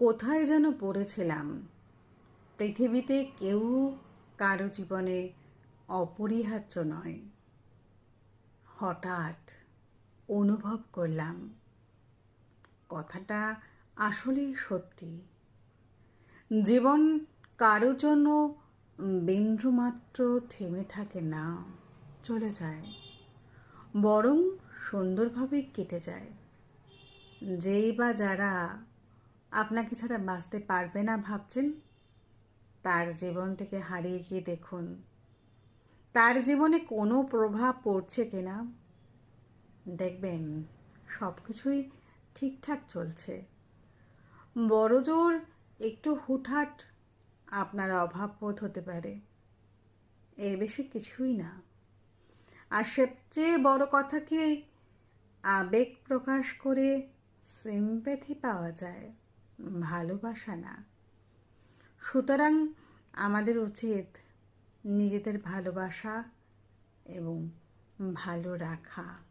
কোথায় যেন পড়েছিলাম, পৃথিবীতে কেউ কারো জীবনে অপরিহার্য নয়। হঠাৎ অনুভব করলাম কথাটা আসলেই সত্যি। জীবন কারোর জন্য বিন্দুমাত্র থেমে থাকে না, চলে যায়, বরং সুন্দরভাবে কেটে যায়। যেই বা যারা আপনাকে ছাড়া বাঁচতে পারবে না ভাবছেন, তার জীবন থেকে হারিয়ে গিয়ে দেখুন তার জীবনে কোনো প্রভাব পড়ছে কিনা। দেখবেন সব কিছুই ঠিকঠাক চলছে। বড়জোর একটু হুটহাট আপনার অভাববোধ হতে পারে, এর বেশি কিছুই না। আর সবচেয়ে বড় কথা কি, আবেগ প্রকাশ করে সিম্প্যাথি পাওয়া যায়, ভালোবাসা না। সুতরাং আমাদের উচিত নিজেদের ভালোবাসা এবং ভালো রাখা।